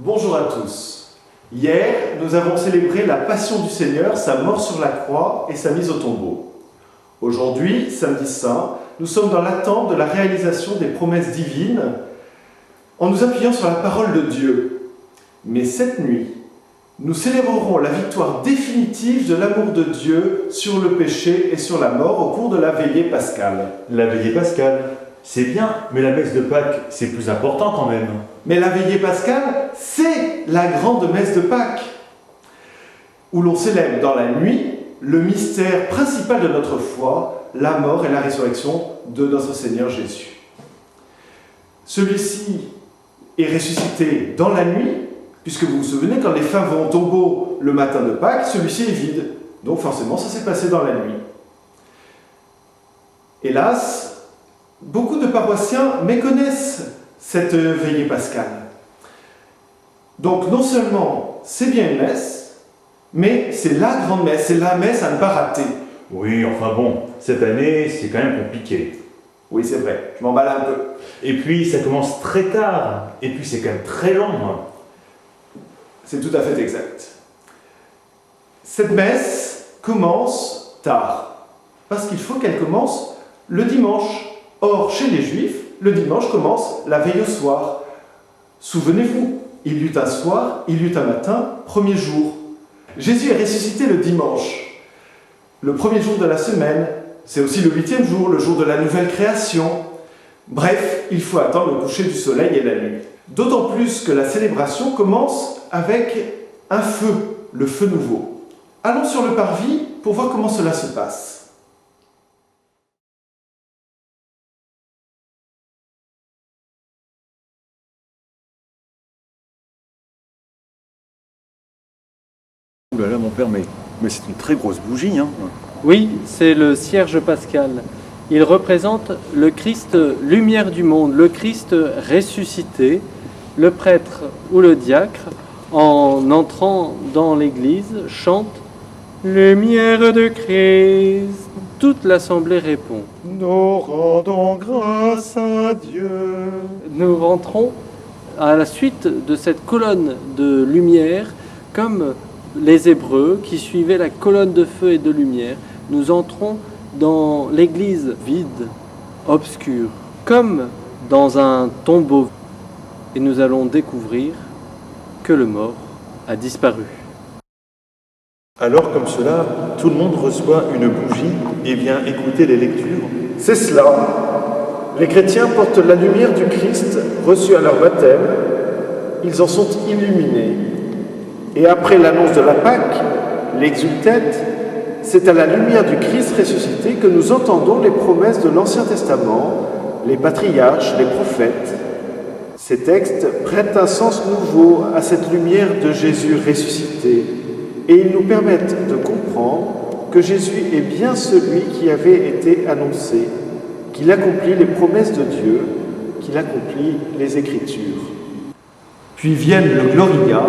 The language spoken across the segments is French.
Bonjour à tous. Hier, nous avons célébré la Passion du Seigneur, sa mort sur la croix et sa mise au tombeau. Aujourd'hui, samedi saint, nous sommes dans l'attente de la réalisation des promesses divines en nous appuyant sur la parole de Dieu. Mais cette nuit, nous célébrerons la victoire définitive de l'amour de Dieu sur le péché et sur la mort au cours de la veillée pascale. La veillée pascale, c'est bien, mais la messe de Pâques, c'est plus important quand même. Mais la veillée pascale, c'est la grande messe de Pâques, où l'on célèbre dans la nuit le mystère principal de notre foi, la mort et la résurrection de notre Seigneur Jésus. Celui-ci est ressuscité dans la nuit, puisque vous vous souvenez, quand les femmes vont au tombeau le matin de Pâques, celui-ci est vide. Donc forcément, ça s'est passé dans la nuit. Hélas, beaucoup de paroissiens méconnaissent cette veillée pascale. Donc non seulement c'est bien une messe, mais c'est la grande messe, c'est la messe à ne pas rater. Oui, enfin bon, cette année, c'est quand même compliqué. Oui, c'est vrai, je m'emballe un peu. Et puis, ça commence très tard, et puis c'est quand même très long. C'est tout à fait exact. Cette messe commence tard, parce qu'il faut qu'elle commence le dimanche. Or, chez les Juifs, le dimanche commence la veille au soir. Souvenez-vous, il y eut un soir, il y eut un matin, premier jour. Jésus est ressuscité le dimanche. Le premier jour de la semaine, c'est aussi le 8e jour, le jour de la nouvelle création. Bref, il faut attendre le coucher du soleil et la nuit. D'autant plus que la célébration commence avec un feu, le feu nouveau. Allons sur le parvis pour voir comment cela se passe. Ouh là là, mon père, mais c'est une très grosse bougie, hein. Oui, c'est le cierge pascal. Il représente le Christ lumière du monde, le Christ ressuscité. Le prêtre ou le diacre, en entrant dans l'église, chante « Lumière de Christ ». Toute l'assemblée répond. Nous rendons grâce à Dieu. Nous rentrons à la suite de cette colonne de lumière, comme les Hébreux qui suivaient la colonne de feu et de lumière. Nous entrons dans l'église vide, obscure, comme dans un tombeau. Et nous allons découvrir que le mort a disparu. Alors, comme cela, tout le monde reçoit une bougie et vient écouter les lectures. C'est cela. Les chrétiens portent la lumière du Christ reçue à leur baptême. Ils en sont illuminés. Et après l'annonce de la Pâque, l'exultète, c'est à la lumière du Christ ressuscité que nous entendons les promesses de l'Ancien Testament, les patriarches, les prophètes. Ces textes prêtent un sens nouveau à cette lumière de Jésus ressuscité et ils nous permettent de comprendre que Jésus est bien celui qui avait été annoncé, qu'il accomplit les promesses de Dieu, qu'il accomplit les Écritures. Puis viennent le Gloria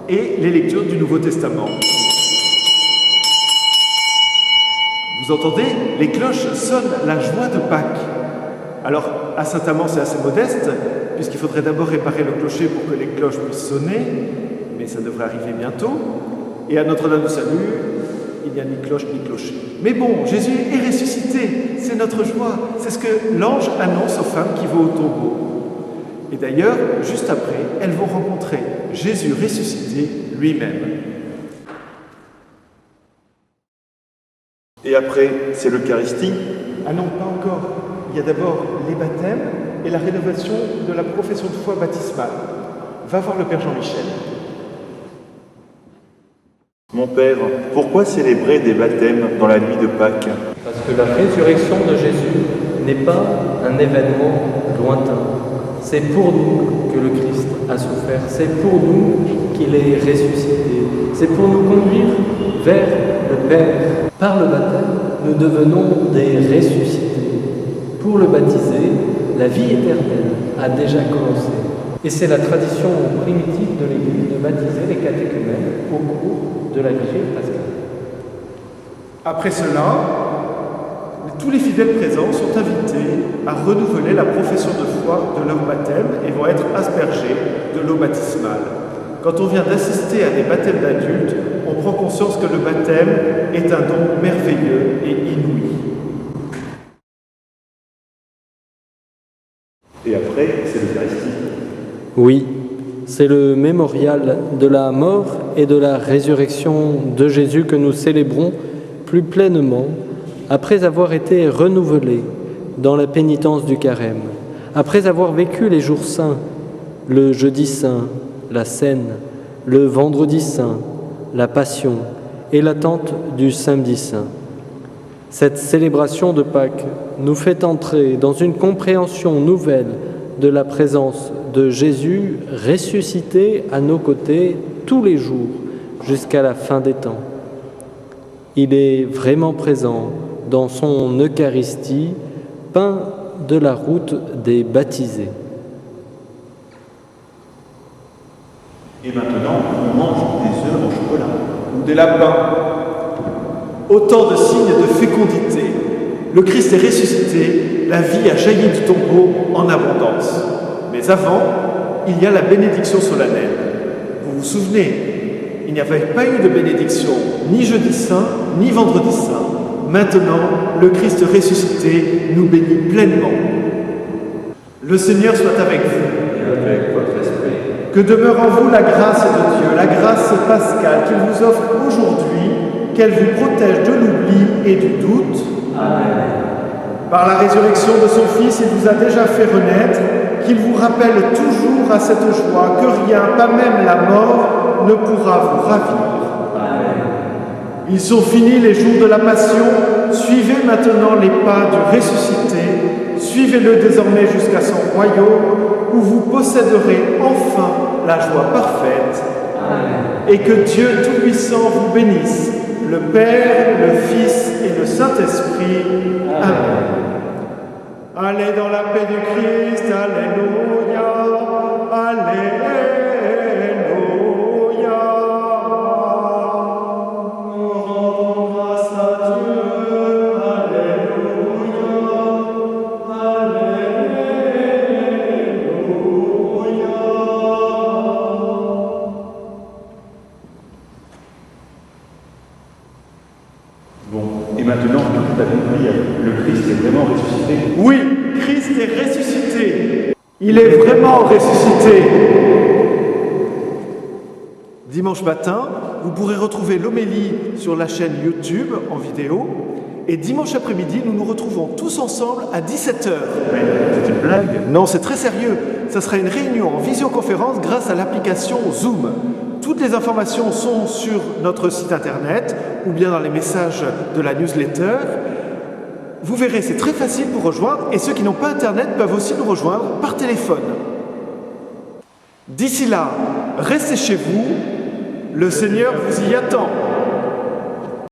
et les lectures du Nouveau Testament. Vous entendez? Les cloches sonnent la joie de Pâques. Alors, à Saint-Amand, c'est assez modeste, puisqu'il faudrait d'abord réparer le clocher pour que les cloches puissent sonner, mais ça devrait arriver bientôt. Et à Notre-Dame du Salut, il n'y a ni cloche ni clocher. Mais bon, Jésus est ressuscité, c'est notre joie, c'est ce que l'ange annonce aux femmes qui vont au tombeau. Et d'ailleurs, juste après, elles vont rencontrer Jésus ressuscité lui-même. Et après, c'est l'Eucharistie. Ah non, pas encore. Il y a d'abord les baptêmes et la rénovation de la profession de foi baptismale. Va voir le Père Jean-Michel. Mon père, pourquoi célébrer des baptêmes dans la nuit de Pâques? Parce que la résurrection de Jésus n'est pas un événement lointain. C'est pour nous que le Christ a souffert. C'est pour nous qu'il est ressuscité. C'est pour nous conduire vers le Père. Par le baptême, nous devenons des ressuscités. Pour le baptiser, la vie éternelle a déjà commencé. Et c'est la tradition primitive de l'Église de baptiser les catéchumènes au cours de la vigile pascale. Après cela, tous les fidèles présents sont invités à renouveler la profession de foi de leur baptême et vont être aspergés de l'eau baptismale. Quand on vient d'assister à des baptêmes d'adultes, on prend conscience que le baptême est un don merveilleux et inouï. Et après, c'est l'Eucharistie. Oui, c'est le mémorial de la mort et de la résurrection de Jésus que nous célébrons plus pleinement après avoir été renouvelés dans la pénitence du carême, après avoir vécu les jours saints, le jeudi saint, la Seine, le vendredi saint, la Passion et l'attente du samedi saint. Cette célébration de Pâques nous fait entrer dans une compréhension nouvelle de la présence de Jésus ressuscité à nos côtés tous les jours jusqu'à la fin des temps. Il est vraiment présent dans son Eucharistie, pain de la route des baptisés. Et maintenant, on mange des œufs en chocolat. Ou des lapins. Autant de signes de fécondité. Le Christ est ressuscité, la vie a jailli du tombeau en abondance. Mais avant, il y a la bénédiction solennelle. Vous vous souvenez, il n'y avait pas eu de bénédiction, ni jeudi saint, ni vendredi saint. Maintenant, le Christ ressuscité nous bénit pleinement. Le Seigneur soit avec vous. Et avec votre esprit. Que demeure en vous la grâce de Dieu, la grâce pascale qu'il vous offre aujourd'hui, qu'elle vous protège de l'oubli et du doute. Amen. Par la résurrection de son Fils, il vous a déjà fait renaître, qu'il vous rappelle toujours à cette joie que rien, pas même la mort, ne pourra vous ravir. Amen. Ils sont finis les jours de la Passion, suivez maintenant les pas du ressuscité, suivez-le désormais jusqu'à son royaume, où vous posséderez enfin la joie parfaite. Amen. Et que Dieu Tout-Puissant vous bénisse, le Père, le Fils et le Saint-Esprit. Amen. Allez dans la paix du Christ, alléluia, alléluia. Nous rendons grâce à Dieu, alléluia, alléluia. Bon, et maintenant, tout a compris, le Christ est vraiment ressuscité. Oui, Christ est ressuscité. Il est vraiment ressuscité. Dimanche matin, vous pourrez retrouver l'homélie sur la chaîne YouTube en vidéo. Et dimanche après-midi, nous nous retrouvons tous ensemble à 17h. Mais c'est une blague. Non, c'est très sérieux. Ça sera une réunion en visioconférence grâce à l'application Zoom. Toutes les informations sont sur notre site internet ou bien dans les messages de la newsletter. Vous verrez, c'est très facile pour rejoindre et ceux qui n'ont pas internet peuvent aussi nous rejoindre par téléphone. D'ici là, restez chez vous. Le Seigneur vous y attend.